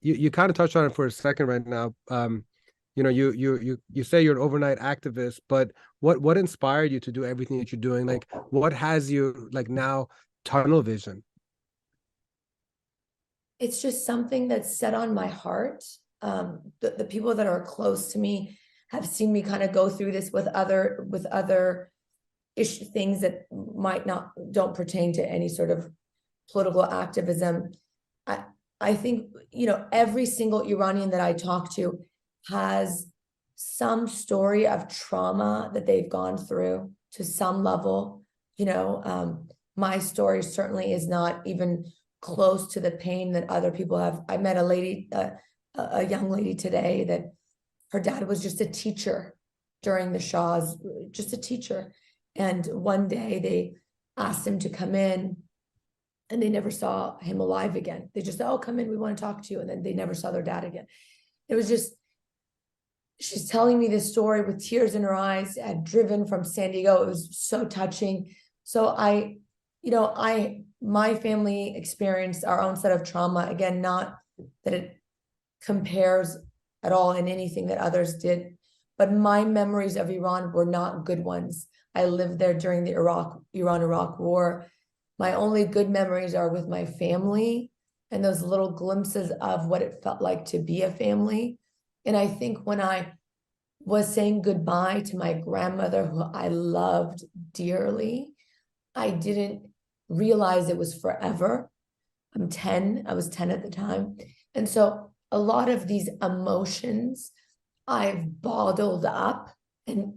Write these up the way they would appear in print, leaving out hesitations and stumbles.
You kind of touched on it for a second right now. You say you're an overnight activist, but what inspired you to do everything that you're doing? Like, what has you like now tunnel vision? It's just something that's set on my heart. The people that are close to me have seen me kind of go through this with other issue things that might not don't pertain to any sort of political activism. I I think every single Iranian that I talk to has some story of trauma that they've gone through to some level. My story certainly is not even close to the pain that other people have. I met a young lady today that her dad was just a teacher during the Shah's, just a teacher. And one day they asked him to come in and they never saw him alive again. They just said, "Oh, come in, we want to talk to you." And then they never saw their dad again. It was just, she's telling me this story with tears in her eyes, had driven from San Diego. It was so touching. So my family experienced our own set of trauma. Again, not that it compares at all in anything that others did, but my memories of Iran were not good ones. I lived there during the Iran-Iraq War. My only good memories are with my family and those little glimpses of what it felt like to be a family. And I think when I was saying goodbye to my grandmother, who I loved dearly, I didn't realize it was forever. I was 10 at the time. And so a lot of these emotions I've bottled up and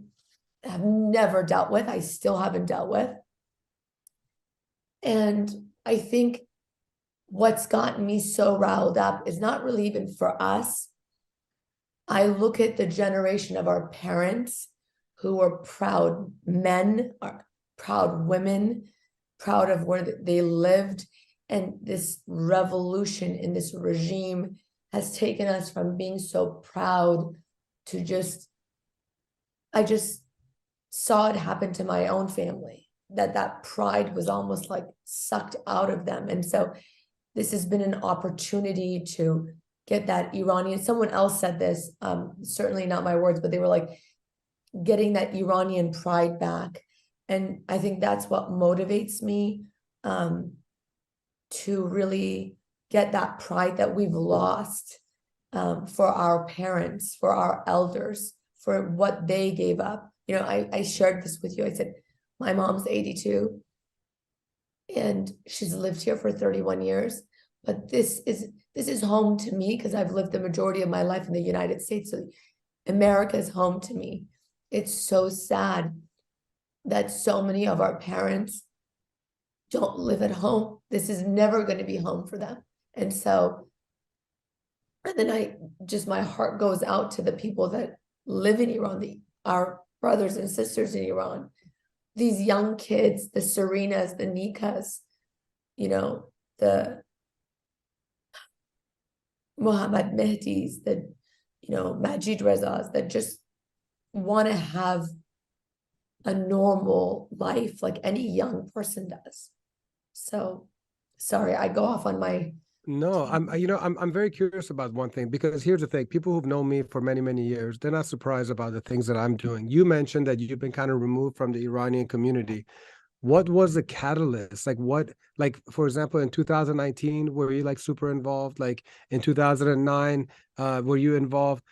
have never dealt with. I still haven't dealt with. And I think what's gotten me so riled up is not really even for us. I look at the generation of our parents who were proud men, proud women, proud of where they lived. And this revolution in this regime has taken us from being so proud to I just saw it happen to my own family, that pride was almost like sucked out of them. And so this has been an opportunity to get that Iranian, someone else said this, certainly not my words, but they were like, getting that Iranian pride back. And I think that's what motivates me, to really get that pride that we've lost, for our parents, for our elders, for what they gave up. I shared this with you. I said, my mom's 82 and she's lived here for 31 years, but this is home to me because I've lived the majority of my life in the United States. So America is home to me. It's so sad that so many of our parents don't live at home. This is never going to be home for them. And then my heart goes out to the people that live in Iran, our brothers and sisters in Iran, these young kids, the Serenas, the Nikas, the Mohammad Mehdis, the, Majid Rezas, that just want to have a normal life like any young person does. So sorry, I go off on my. No, I'm very curious about one thing, because here's the thing: people who've known me for many, many years, they're not surprised about the things that I'm doing. You mentioned that you've been kind of removed from the Iranian community. What was the catalyst? Like for example, in 2019, were you like super involved? Like in 2009, were you involved?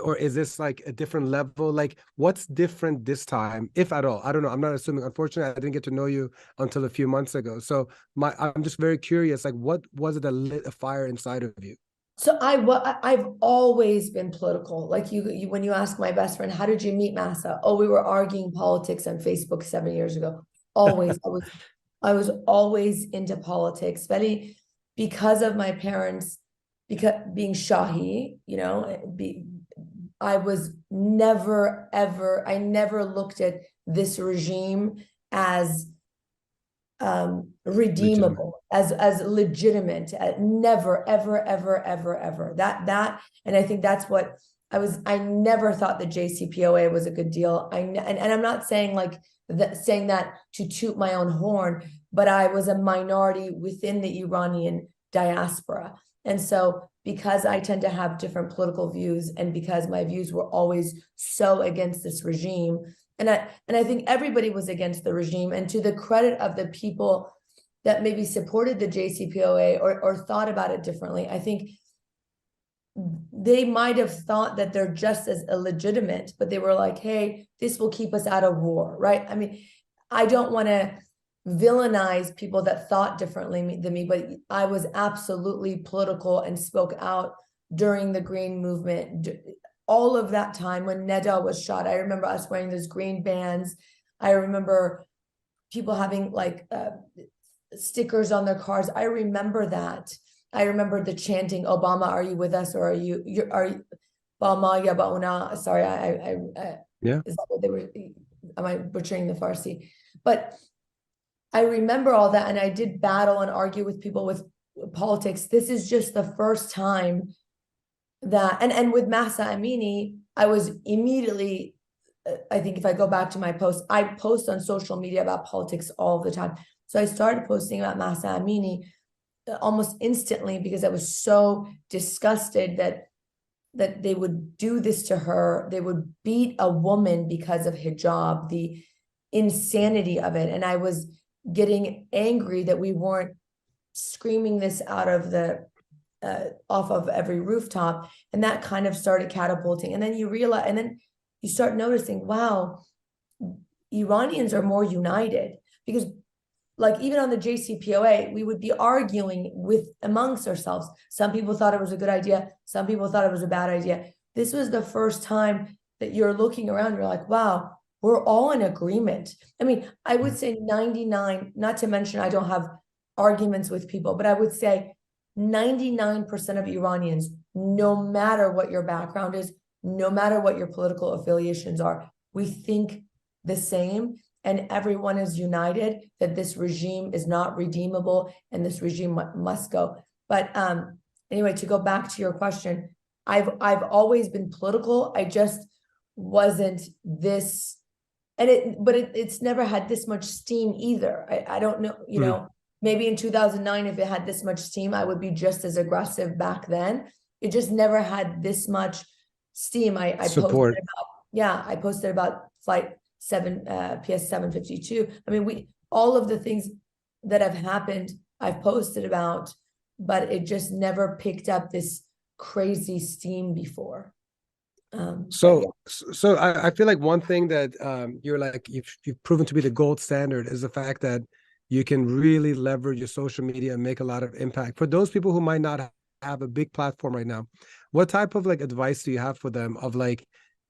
Or is this like a different level? Like what's different this time, if at all? I don't know. I'm not assuming. Unfortunately, I didn't get to know you until a few months ago. So I'm just very curious. Like, what was it that lit a fire inside of you? So I've always been political. Like you when you ask my best friend, how did you meet Mahsa? Oh, we were arguing politics on Facebook 7 years ago. Always, I was always into politics, especially because of my parents, because being Shahi, I was never ever, I never looked at this regime as Legitimate. redeemable, as legitimate. Never ever ever ever ever that. And I think that's what I never thought the JCPOA was a good deal. And I'm not saying saying that to toot my own horn, but I was a minority within the Iranian diaspora. And so because I tend to have different political views, and because my views were always so against this regime, and I think everybody was against the regime, and to the credit of the people that maybe supported the JCPOA or thought about it differently, I think they might have thought that they're just as illegitimate, but they were like, hey, this will keep us out of war, right? I mean, I don't want to villainize people that thought differently than me, but I was absolutely political and spoke out during the Green movement. All of that time when Neda was shot, I remember us wearing those green bands. I remember people having like stickers on their cars. I remember that. I remember the chanting, Obama, are you with us? Or are you Obama, ya bauna? Sorry, Yeah. Is that what they were? Am I butchering the Farsi? But I remember all that, and I did battle and argue with people with politics. This is just the first time that, and with Mahsa Amini, I was immediately, I think if I go back to my post, I post on social media about politics all the time. So I started posting about Mahsa Amini almost instantly because I was so disgusted that they would do this to her. They would beat a woman because of hijab, the insanity of it. And I was getting angry that we weren't screaming this out of the off of every rooftop, and that kind of started catapulting. And then you realize, and then you start noticing, wow, Iranians are more united, because like even on the JCPOA, we would be arguing with amongst ourselves. Some people thought it was a good idea. Some people thought it was a bad idea. This was the first time that you're looking around, you're like, wow, we're all in agreement. I mean, I would say 99, not to mention I don't have arguments with people, but I would say 99% of Iranians, no matter what your background is, no matter what your political affiliations are, we think the same, and everyone is united that this regime is not redeemable and this regime must go. But anyway, to go back to your question, I've always been political. I just wasn't this, and it's never had this much steam either. I don't know, you know, maybe in 2009, if it had this much steam, I would be just as aggressive back then. It just never had this much steam. I posted about, I posted about Flight 7, PS 752. I mean, all of the things that have happened, I've posted about, but it just never picked up this crazy steam before. So I feel like one thing that you're like, you've proven to be the gold standard is the fact that you can really leverage your social media and make a lot of impact. For those people who might not have a big platform right now, what type of like advice do you have for them of like,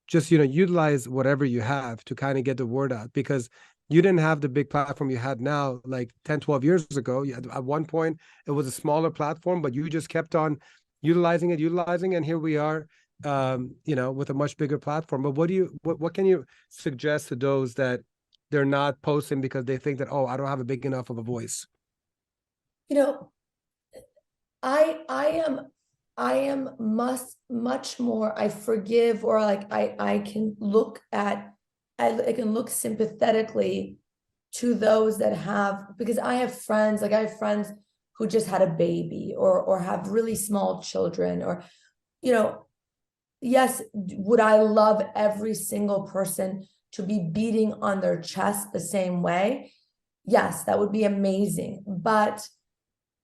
just, you know, utilize whatever you have to kind of get the word out? Because you didn't have the big platform you had now, like 10, 12 years ago. At one point, it was a smaller platform, but you just kept on utilizing it, and here we are, you know, with a much bigger platform. But what can you suggest to those that they're not posting because they think that, oh, I don't have a big enough of a voice? You know, I am much more, I forgive, or like I can look at, I can look sympathetically to those that have, because I have friends who just had a baby or have really small children, or, you know, yes, would I love every single person to be beating on their chest the same way? Yes, that would be amazing. But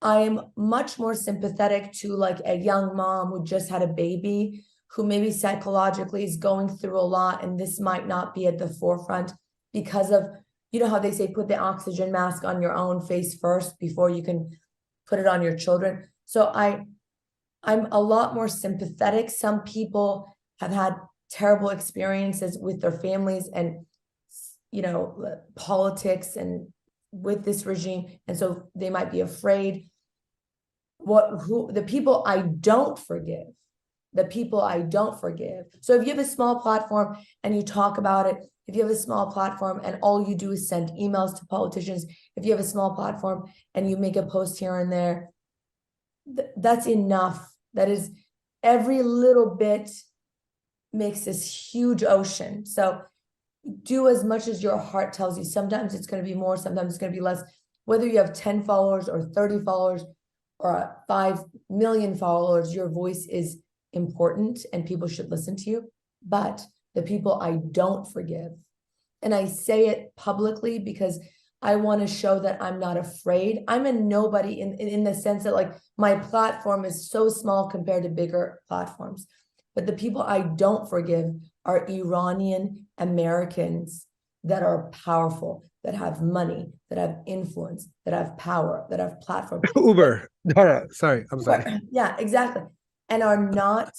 I am much more sympathetic to like a young mom who just had a baby, who maybe psychologically is going through a lot, and this might not be at the forefront because of, you know how they say, put the oxygen mask on your own face first before you can put it on your children. So I'm a lot more sympathetic. Some people have had terrible experiences with their families and, you know, politics and with this regime, and so they might be afraid. The people I don't forgive. So if you have a small platform and you talk about it, if you have a small platform and all you do is send emails to politicians, if you have a small platform and you make a post here and there, that's enough. That is, every little bit makes this huge ocean. So do as much as your heart tells you. Sometimes it's going to be more, sometimes it's going to be less. Whether you have 10 followers or 30 followers or 5 million followers, your voice is important and people should listen to you. But the people I don't forgive, and I say it publicly because I want to show that I'm not afraid. I'm a nobody in the sense that like my platform is so small compared to bigger platforms. But the people I don't forgive are Iranian Americans that are powerful, that have money, that have influence, that have power, that have platform. Uber. Dara, sorry, I'm sorry. Yeah, exactly. And are not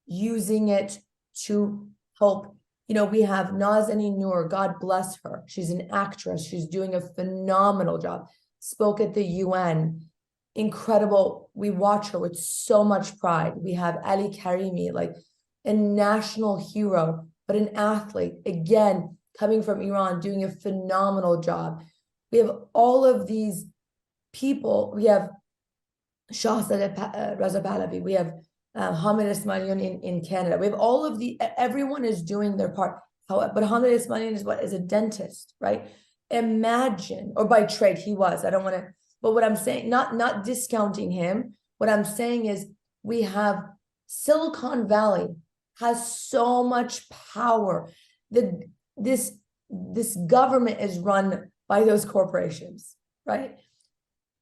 using it to help. You know, we have Nazanin Noor, God bless her. She's an actress. She's doing a phenomenal job. Spoke at the UN. Incredible. We watch her with so much pride. We have Ali Karimi, like a national hero, but an athlete, again, coming from Iran, doing a phenomenal job. We have all of these people. We have Shahzadeh Raza Pahlavi. We have Hamid Ismailian in Canada. We have all of everyone is doing their part. But Hamid Ismailian is a dentist, right? Imagine, or by trade, he was. I don't want to, but what I'm saying, not discounting him. What I'm saying is we have Silicon Valley has so much power. This government is run by those corporations, right?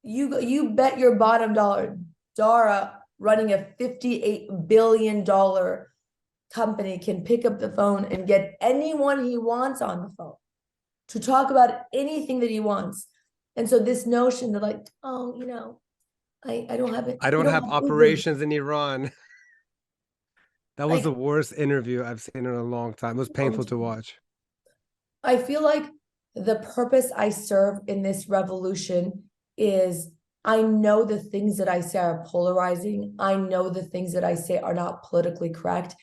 You bet your bottom dollar, Dara running a $58 billion company can pick up the phone and get anyone he wants on the phone to talk about anything that he wants. And so this notion that like, oh, you know, I don't have it. I don't have operations in Iran. That was the worst interview I've seen in a long time. It was painful to watch. I feel like the purpose I serve in this revolution is I know the things that I say are polarizing. I know the things that I say are not politically correct,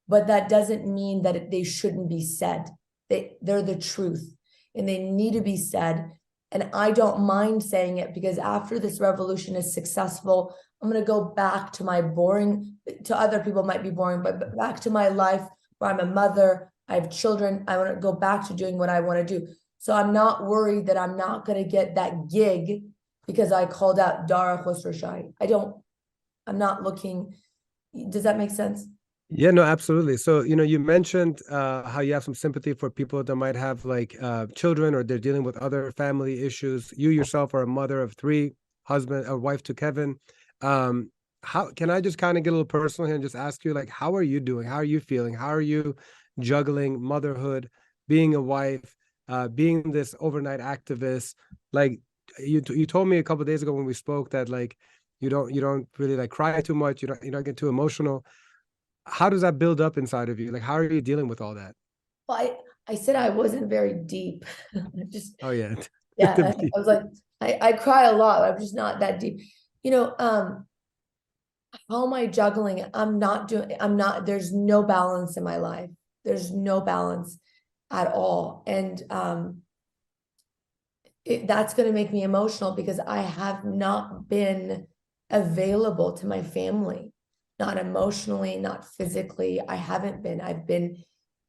but that doesn't mean that they shouldn't be said. They're the truth and they need to be said. And I don't mind saying it because after this revolution is successful, I'm going to go back to my boring, to other people might be boring, but back to my life where I'm a mother, I have children. I want to go back to doing what I want to do. So I'm not worried that I'm not going to get that gig because I called out Dara Khosrowshahi. I'm not looking. Does that make sense? Yeah, no, absolutely. So, you know, you mentioned how you have some sympathy for people that might have like children or they're dealing with other family issues. You yourself are a mother of 3, husband, a wife to Kevin. How can I just kind of get a little personal here and just ask you, like, how are you doing? How are you feeling? How are you juggling motherhood, being a wife, being this overnight activist? Like you told me a couple of days ago when we spoke that like you don't really like cry too much. You don't get too emotional. How does that build up inside of you? Like, how are you dealing with all that? Well, I said I wasn't very deep. Oh yeah. Yeah, I was like, I cry a lot. I'm just not that deep. You know, how am I juggling it? There's no balance in my life. There's no balance at all. And that's going to make me emotional because I have not been available to my family, not emotionally, not physically. I haven't been. I've been,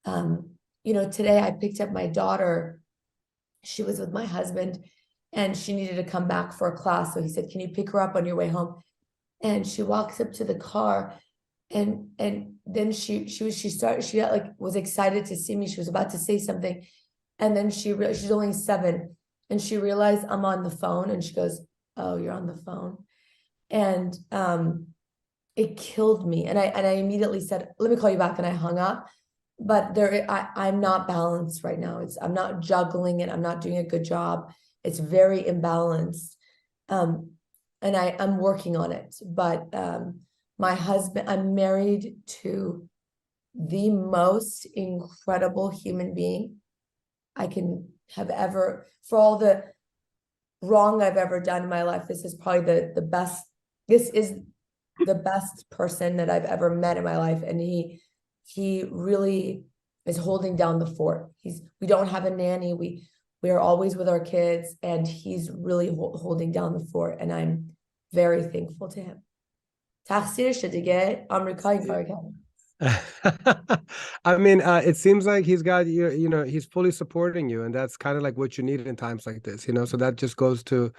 you know, today I picked up my daughter. She was with my husband and she needed to come back for a class. So he said, can you pick her up on your way home? And she walks up to the car and then she was excited to see me. She was about to say something. And then she's only 7 and she realized I'm on the phone and she goes, oh, you're on the phone. And it killed me. And I immediately said, let me call you back. And I hung up. But I'm not balanced right now. I'm not juggling it. I'm not doing a good job. It's very imbalanced. And I'm working on it. But my husband, I'm married to the most incredible human being I can have ever, for all the wrong I've ever done in my life. This is probably the best. This is the best person that I've ever met in my life. And he really is holding down the fort. We don't have a nanny. We are always with our kids and he's really holding down the fort. And I'm very thankful to him. تقصیرش دیگه آمریکا این کار کرد. I mean, it seems like he's got you know, he's fully supporting you, and that's kind of like what you need in times like this, you know. So that just goes to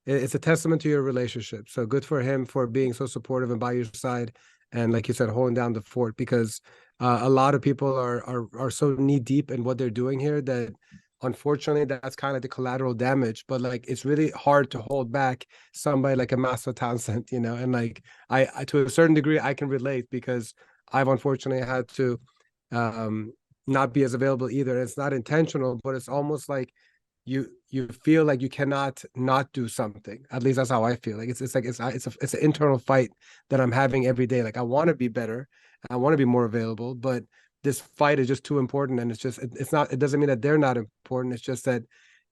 it's a testament to your relationship. So good for him for being so supportive and by your side, and like you said, holding down the fort, because a lot of people are so knee deep in what they're doing here that unfortunately that's kind of the collateral damage. But like it's really hard to hold back somebody like a Mahsa Townsend, you know, and like I to a certain degree I can relate because I've unfortunately had to not be as available either. It's not intentional, but it's almost like you feel like you cannot not do something. At least that's how I feel. Like it's an internal fight that I'm having every day. Like I want to be better, I want to be more available, but this fight is just too important, and it's not. It doesn't mean that they're not important. It's just that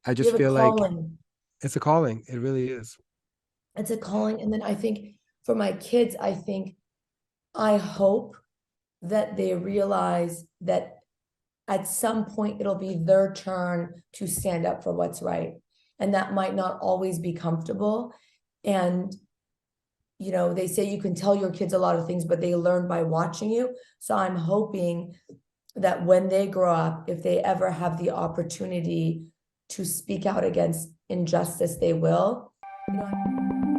I You just have a feel like calling. it's a calling. It really is. It's a calling. And then I think for my kids, I hope that they realize that at some point it'll be their turn to stand up for what's right. And that might not always be comfortable. And, you know, they say you can tell your kids a lot of things, but they learn by watching you. So I'm hoping that when they grow up, if they ever have the opportunity to speak out against injustice, they will. You know,